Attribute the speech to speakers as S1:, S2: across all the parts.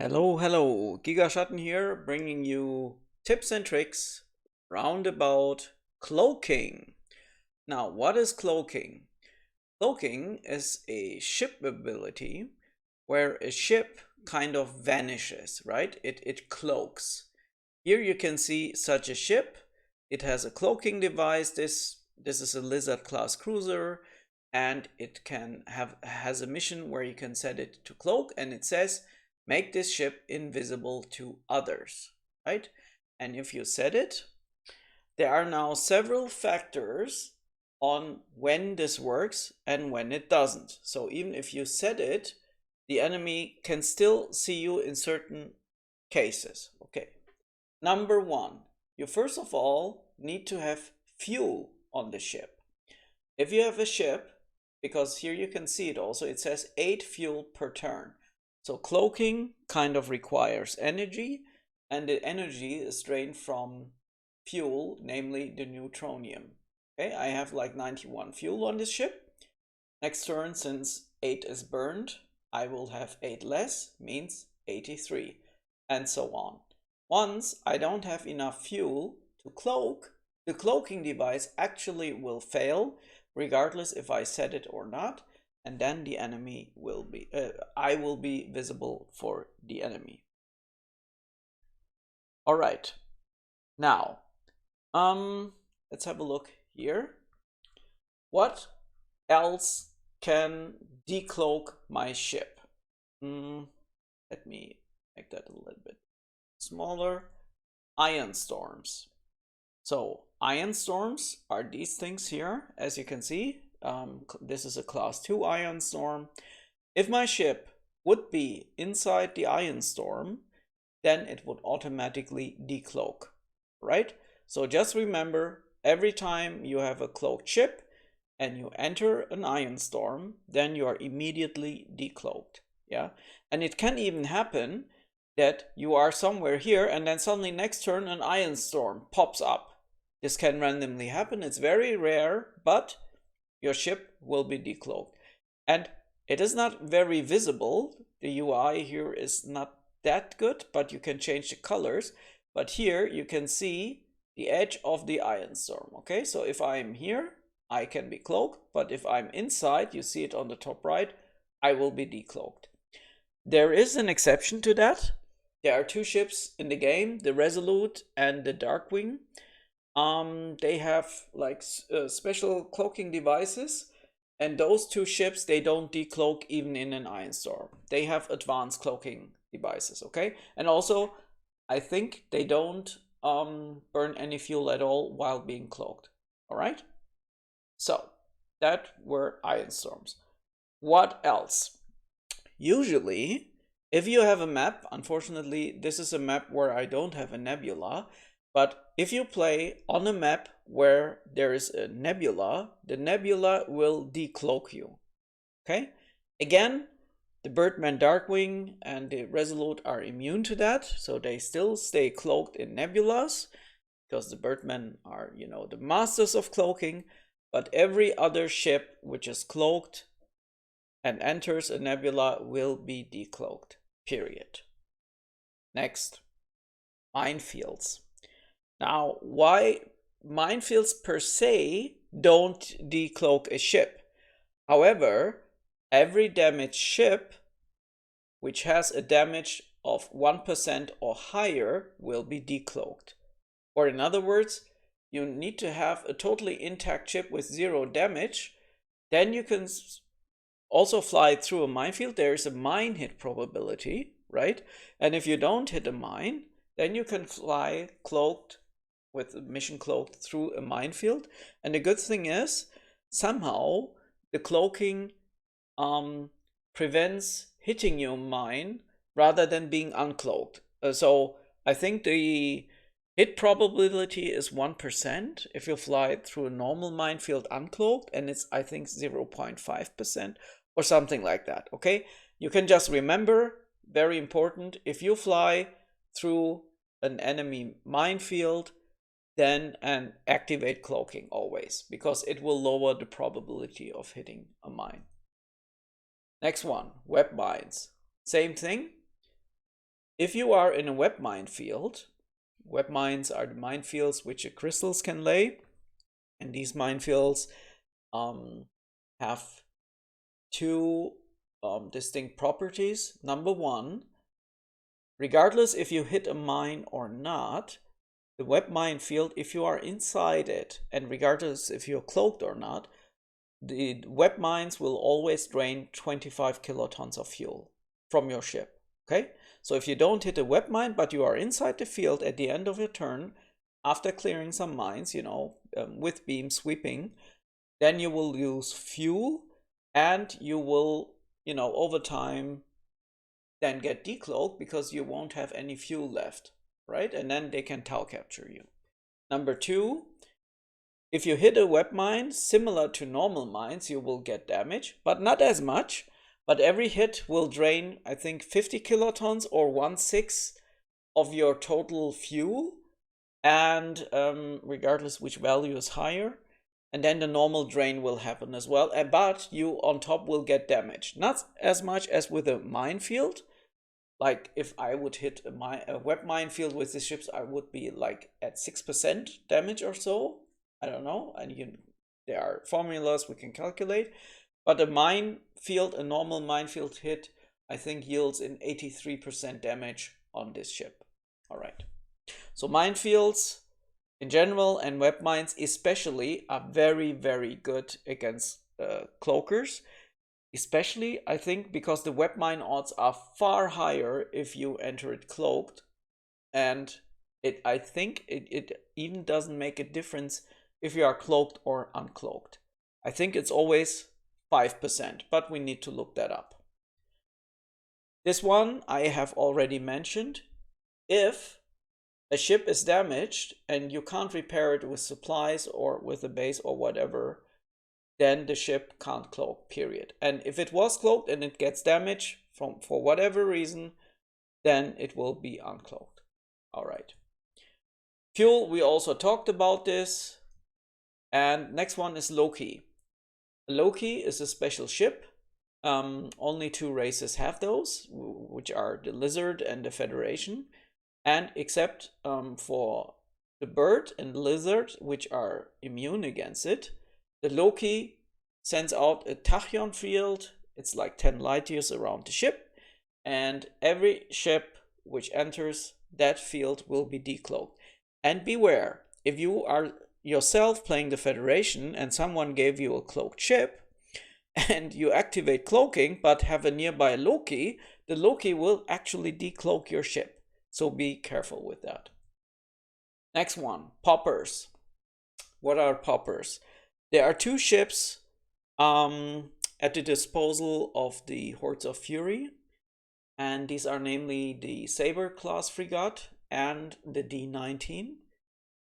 S1: Hello, Gigaschatten here, bringing you tips and tricks round about cloaking. Now, what is cloaking? Cloaking is a ship ability where a ship kind of vanishes, right? It cloaks. Here you can see such a ship. It has a cloaking device. This is a Lizard class cruiser, and it has a mission where you can set it to cloak, and it says make this ship invisible to others, right? And if you set it, there are now several factors on when this works and when it doesn't. So even if you set it, the enemy can still see you in certain cases. Okay. Number one, you first of all need to have fuel on the ship. If you have a ship, because here you can see it also, it says 8 fuel per turn. So cloaking kind of requires energy, and the energy is drained from fuel, namely the neutronium. Okay, I have like 91 fuel on this ship. Next turn, since 8 is burned, I will have 8 less, means 83, and so on. Once I don't have enough fuel to cloak, the cloaking device actually will fail, regardless if I set it or not, and then the enemy will be, I will be visible for the enemy. All right, now, let's have a look here. What else can decloak my ship? Let me make that a little bit smaller. Ion storms. So ion storms are these things here, as you can see. This is a class 2 ion storm. If my ship would be inside the ion storm, then it would automatically decloak, right? So just remember, every time you have a cloaked ship and you enter an ion storm, then you are immediately decloaked, yeah? And it can even happen that you are somewhere here and then suddenly next turn an ion storm pops up. This can randomly happen. It's very rare, but your ship will be decloaked. And it is not very visible. The UI here is not that good, but you can change the colors. But here you can see the edge of the ion storm. Okay, so if I'm here, I can be cloaked, but if I'm inside, you see it on the top right, I will be decloaked. There is an exception to that. There are 2 ships in the game, the Resolute and the Darkwing. They have like special cloaking devices, and those 2 ships, they don't decloak even in an ion storm. They have advanced cloaking devices, okay? And also, I think they don't burn any fuel at all while being cloaked, all right? So, that were ion storms. What else? Usually, if you have a map, unfortunately, this is a map where I don't have a nebula, but if you play on a map where there is a nebula, the nebula will decloak you, okay? Again, the Birdman Darkwing and the Resolute are immune to that, so they still stay cloaked in nebulas, because the Birdmen are, you know, the masters of cloaking, but every other ship which is cloaked and enters a nebula will be decloaked, period. Next, minefields. Now, why minefields per se don't decloak a ship? However, every damaged ship which has a damage of 1% or higher will be decloaked. Or in other words, you need to have a totally intact ship with 0 damage. Then you can also fly through a minefield. There is a mine hit probability, right? And if you don't hit a mine, then you can fly cloaked with mission cloaked through a minefield. And the good thing is, somehow the cloaking prevents hitting your mine rather than being uncloaked. So I think the hit probability is 1% if you fly through a normal minefield uncloaked, and it's, I think, 0.5% or something like that, okay? You can just remember, very important, if you fly through an enemy minefield, then and activate cloaking always, because it will lower the probability of hitting a mine. Next one, web mines. Same thing. if you are in a web minefield, web mines are the minefields which the crystals can lay, and these minefields have two distinct properties. Number one, regardless if you hit a mine or not, the web minefield, if you are inside it, and regardless if you're cloaked or not, the web mines will always drain 25 kilotons of fuel from your ship. Okay, so if you don't hit a web mine, but you are inside the field at the end of your turn, after clearing some mines, you know, with beam sweeping, then you will use fuel, and you will, you know, over time then get decloaked because you won't have any fuel left, right? And then they can tau capture you. Number two, if you hit a web mine, similar to normal mines, you will get damage, but not as much. But every hit will drain, I think, 50 kilotons or 1/6 of your total fuel, and regardless which value is higher. And then the normal drain will happen as well, but you on top will get damage. Not as much as with a minefield. Like if I would hit a web minefield with the ships, I would be like at 6% damage or so. I don't know, and there are formulas we can calculate. But a minefield, a normal minefield hit, I think yields in 83% damage on this ship. All right. So minefields in general and web mines especially are very, very good against cloakers. Especially, I think, because the web mine odds are far higher if you enter it cloaked. And I think it even doesn't make a difference if you are cloaked or uncloaked. I think it's always 5%, but we need to look that up. This one I have already mentioned. If a ship is damaged and you can't repair it with supplies or with a base or whatever, then the ship can't cloak, period. And if it was cloaked and it gets damaged for whatever reason, then it will be uncloaked. All right. Fuel, we also talked about this. And next one is Loki. Loki is a special ship. Only two races have those, which are the Lizard and the Federation. And except for the Bird and Lizard, which are immune against it, the Loki sends out a tachyon field. It's like 10 light years around the ship. And every ship which enters that field will be decloaked. And beware, if you are yourself playing the Federation and someone gave you a cloaked ship and you activate cloaking but have a nearby Loki, the Loki will actually decloak your ship. So be careful with that. Next one, poppers. What are poppers? There are two ships at the disposal of the Hordes of Fury, and these are namely the Saber class frigate and the D19.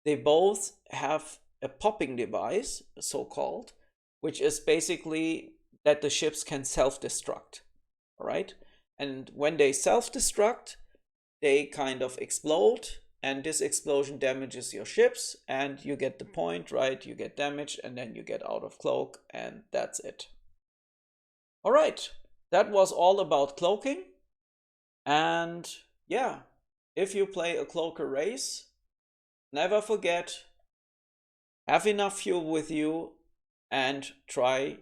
S1: They both have a popping device, so-called, which is basically that the ships can self-destruct, all right? And when they self-destruct, they kind of explode, and this explosion damages your ships, and you get the point, right? You get damaged, and then you get out of cloak, and that's it. All right, that was all about cloaking. And yeah, if you play a cloaker race, never forget, have enough fuel with you and try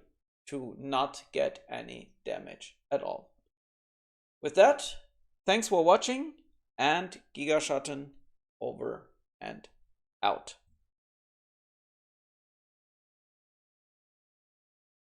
S1: to not get any damage at all. With that, thanks for watching, and Gigaschatten over and out.